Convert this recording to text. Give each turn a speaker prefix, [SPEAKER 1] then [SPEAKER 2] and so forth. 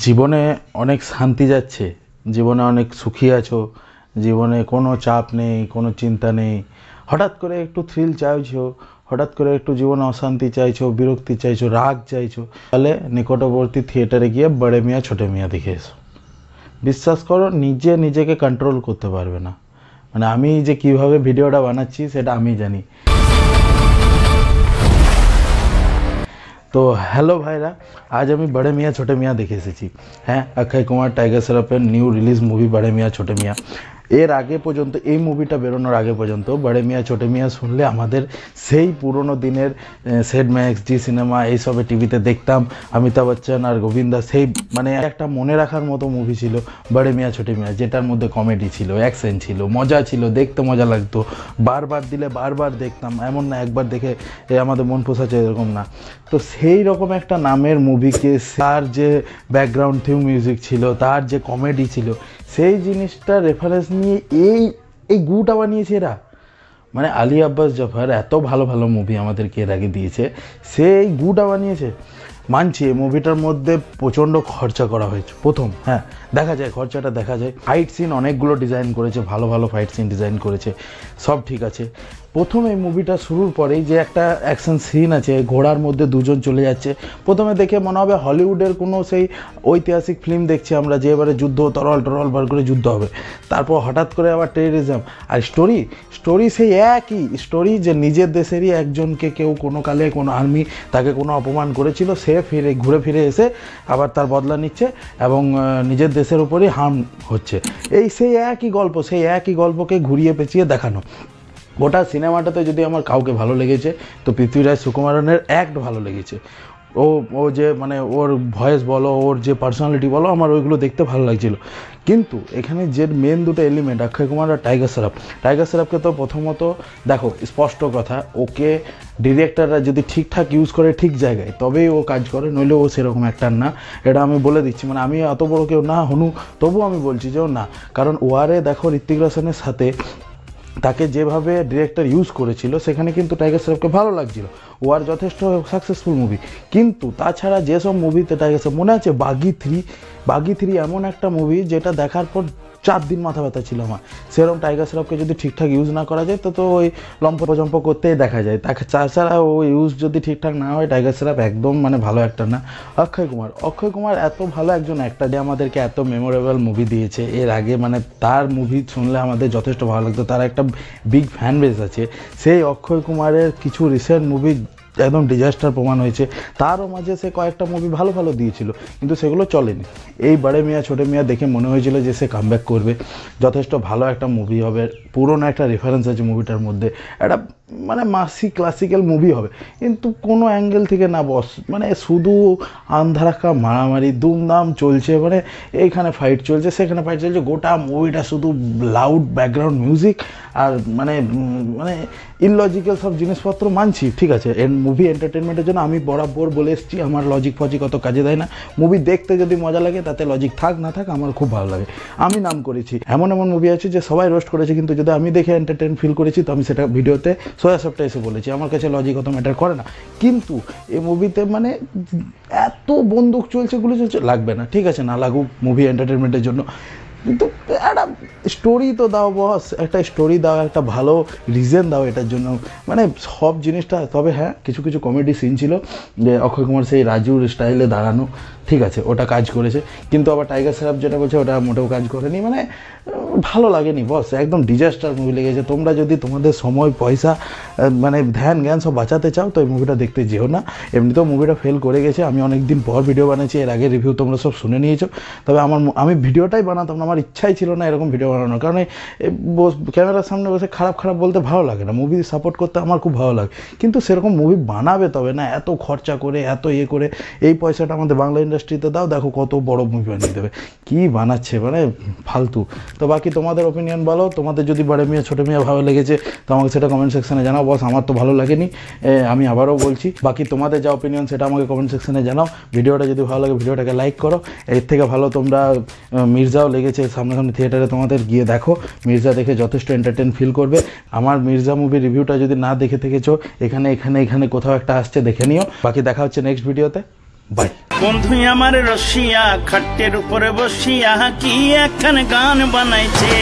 [SPEAKER 1] জীবনে অনেক শান্তি যাচ্ছে, জীবনে অনেক সুখী আছো, জীবনে কোনো চাপ নেই, কোনো চিন্তা নেই। হঠাৎ করে একটু থ্রিল চাইছো, হঠাৎ করে একটু জীবনে অশান্তি চাইছো, বিরক্তি চাইছো, রাগ চাইছো, তাহলে নিকটবর্তী থিয়েটারে গিয়ে বড়ে মিয়াঁ ছোটে মিয়াঁ দেখে এসো। বিশ্বাস করো, নিজেকে কন্ট্রোল করতে পারবে না। মানে আমি যে কিভাবে ভিডিওটা বানাচ্ছি সেটা আমি জানি। তো হ্যালো ভাইরা, আজ আমি বড়ে মিয়াঁ ছোটে মিয়াঁ দেখে এসেছি। হ্যাঁ, অক্ষয় কুমার টাইগার শ্রফের new release movie Bade Miyan ছোটে মিয়াঁ। এর আগে পর্যন্ত, এই মুভিটা বেরোনোর আগে পর্যন্ত বড়ে মিয়াঁ ছোটে মিয়াঁ শুনলে আমাদের সেই পুরনো দিনের সেড ম্যাক্স, জি সিনেমা এইসবে টিভিতে দেখতাম। অমিতাভ বচ্চন আর গোবিন্দা, সেই মানে একটা মনে রাখার মতো মুভি ছিল বড়ে মিয়াঁ ছোটে মিয়াঁ, যেটার মধ্যে কমেডি ছিল, অ্যাকশন ছিল, মজা ছিল, দেখতে মজা লাগতো। বারবার দিলে বারবার দেখতাম, এমন না একবার দেখে আমাদের মন পোষাচ্ছে এরকম না। তো সেই রকম একটা নামের মুভিকে, তার যে ব্যাকগ্রাউন্ড থিম মিউজিক ছিল, তার যে কমেডি ছিল, সেই জিনিসটা রেফারেন্স নিয়ে এই গুটা বানিয়েছে এরা। মানে আলী আব্বাস জাফর এত ভালো ভালো মুভি আমাদেরকে এর আগে দিয়েছে, সেই গুটা বানিয়েছে। মানছি এই মুভিটার মধ্যে প্রচণ্ড খরচা করা হয়েছে প্রথম, হ্যাঁ দেখা যায় খরচাটা দেখা যায়। ফাইট সিন অনেকগুলো ডিজাইন করেছে, ভালো ভালো ফাইট সিন ডিজাইন করেছে, সব ঠিক আছে। প্রথম এই মুভিটা শুরুর পরেই যে একটা অ্যাকশন সিন আছে, ঘোড়ার মধ্যে দুজন চলে যাচ্ছে, প্রথমে দেখে মনে হবে হলিউডের কোনো সেই ঐতিহাসিক ফিল্ম দেখছি আমরা, যে এবারে যুদ্ধ তরল বার করে যুদ্ধ হবে। তারপর হঠাৎ করে আবার টেররিজম, আর স্টোরি সেই একই স্টোরি, যে নিজের দেশেরই একজনকে কেউ কোনো কালে কোনো আর্মি তাকে কোনো অপমান করেছিল, সে ঘুরে ফিরে এসে আবার তার বদলা নিচ্ছে এবং নিজের দেশের উপরই হার্ম হচ্ছে। সেই একই গল্পকে ঘুরিয়ে পেঁচিয়ে দেখানো। গোটা সিনেমাটাতে যদি আমার কাউকে ভালো লেগেছে তো পৃথ্বীরাজ সুকুমারনের অ্যাক্ট ভালো লেগেছে। ও যে মানে ওর ভয়েস বলো, ওর যে পার্সোনালিটি বলো, আমার ওইগুলো দেখতে ভালো লাগছিল। কিন্তু এখানে যে মেন দুটো এলিমেন্ট, অক্ষয় কুমার আর টাইগার শ্রফকে তো প্রথমত দেখো, স্পষ্ট কথা, ওকে ডিরেক্টররা যদি ঠিকঠাক ইউজ করে ঠিক জায়গায় তবেই ও কাজ করে, নইলে ও সেরকম অ্যাক্টর না। এটা আমি বলে দিচ্ছি, মানে আমি অত বড় কেউ না হনু, তবুও আমি বলছি যে ও না। কারণ ওয়ারে দেখো ঋত্বিক রোশনের সাথে তাকে যেভাবে ডিরেক্টর ইউজ করেছিল, সেখানে কিন্তু টাইগার শ্রফকে ভালো লাগছিল, ও আর যথেষ্ট সাকসেসফুল মুভি। কিন্তু তাছাড়া যেসব মুভিতে টাইগার শ্রফ, মনে আছে বাগি থ্রি এমন একটা মুভি যেটা দেখার পর 4 দিন মাথা ব্যথা ছিল আমার। সেরকম টাইগার শ্রফকে যদি ঠিকঠাক ইউজ না করা যায় তো ওই লম্প করতেই দেখা যায় তাকে। তাছাড়া ও ইউজ যদি ঠিকঠাক না হয়, টাইগার শ্রফ একদম মানে ভালো অ্যাক্টর না। অক্ষয় কুমার এত ভালো একজন অ্যাক্টর যে আমাদেরকে এত মেমোরেবল মুভি দিয়েছে এর আগে, মানে তার মুভি শুনলে আমাদের যথেষ্ট ভালো লাগতো, তার একটা বিগ ফ্যান বেস আছে। সেই অক্ষয় কুমারের কিছু রিসেন্ট মুভি একদম ডিজাস্টার প্রমাণ হয়েছে। তারও মাঝে সে কয়েকটা মুভি ভালো দিয়েছিল, কিন্তু সেগুলো চলেনি। এই বড়ে মিয়াঁ ছোটে মিয়াঁ দেখে মনে হয়েছিল যে সে কামব্যাক করবে, যথেষ্ট ভালো একটা মুভি হবে, পুরনো একটা রেফারেন্স আছে মুভিটার মধ্যে, একটা মানে মাসি ক্লাসিক্যাল মুভি হবে। কিন্তু কোনো অ্যাঙ্গেল থেকে না বস, মানে শুধু আন্ধারাকা মারামারি দুমদাম চলছে, মানে এইখানে ফাইট চলছে, সেখানে ফাইট চলছে, গোটা মুভিটা শুধু লাউড ব্যাকগ্রাউন্ড মিউজিক আর মানে মানে ইললজিক্যাল সব জিনিসপত্র। মানছি ঠিক আছে, মুভি এন্টারটেনমেন্টের জন্য আমি বরাবর বলে এসেছি, আমার লজিক ফজিক অত কাজে দেয় না। মুভি দেখতে যদি মজা লাগে, তাতে লজিক থাক না থাক আমার খুব ভালো লাগে। আমি নাম করেছি, এমন মুভি আছে যে সবাই রোস্ট করেছে, কিন্তু যদি আমি দেখে এন্টারটেন ফিল করেছি তো আমি সেটা ভিডিওতে সোজা সবটা এসে বলেছি, আমার কাছে লজিক অত ম্যাটার করে না। কিন্তু এই মুভিতে মানে এত বন্দুক চলছে, গুলি চলছে, লাগবে না, ঠিক আছে না লাগুক, মুভি এন্টারটেনমেন্টের জন্য। কিন্তু একটা স্টোরি তো দাও বস, একটা স্টোরি দাও, একটা ভালো রিজন দাও এটার জন্য, মানে সব জিনিসটা। তবে হ্যাঁ, কিছু কমেডি সিন ছিল, যে অক্ষয় কুমার সেই রাজুর স্টাইলে দাঁড়ানো, ঠিক আছে ওটা কাজ করেছে। কিন্তু আবার টাইগার শ্রফ যেটা বলছে ওটা মোটেও কাজ করেনি, মানে ভালো লাগেনি বস, একদম ডিজাস্টার মুভি লেগেছে। তোমরা যদি তোমাদের সময় পয়সা মানে ধ্যান জ্ঞান সব বাঁচাতে চাও তো এই মুভিটা দেখতে যেও না। এমনিতেও মুভিটা ফেল করে গেছে, আমি অনেক দিন পর ভিডিও বানিয়েছি, এর আগে রিভিউ তোমরা সব শুনে নিয়েছো। তবে আমি ভিডিওটাই বানাতাম না, আমার ইচ্ছাই ছিল না এরকম ভিডিও বানানোর, কারণ ক্যামেরার সামনে বসে খারাপ বলতে ভালো লাগে না, মুভি সাপোর্ট করতে আমার খুব ভালো লাগে। কিন্তু সেরকম মুভি বানাবে তবে না, এত খরচা করে এত করে, এই পয়সাটা আমাদের বাংলা ইন্ডাস্ট্রিতে দাও, দেখো কত বড় মুভি বানিয়ে দেবে, কি বানাচ্ছে মানে ফালতু। তো বাকি তোমাদের ওপিনিয়ন বলো, তোমাদের যদি বড়ে মিয়াঁ ছোটো মিয়াঁ ভালো লেগেছে তো আমাকে সেটা কমেন্ট সেকশনে জানাও বস। আমার তো ভালো লাগেনি, আমি আবারও বলছি। বাকি তোমাদের যা ওপিনিয়ন সেটা আমাকে কমেন্ট সেকশনে জানাও। ভিডিওটা যদি ভালো লাগে ভিডিওটাকে লাইক করো। এর থেকে ভালো তোমরা মির্জাও লেগেছে সামনাসামনি থিয়েটারে, তোমাদের গিয়ে দেখো, মির্জা দেখে যথেষ্ট এন্টারটেন ফিল করবে। আমার মির্জা মুভি রিভিউটা যদি না দেখে থেকেছো, এখানে কোথাও একটা আসছে, দেখে নিও। বাকি দেখা হচ্ছে নেক্সট ভিডিওতে। বাই।
[SPEAKER 2] বন্ধু আমার রসিয়া খাটের উপরে বসিয়া কি একখান গান বানাইছে।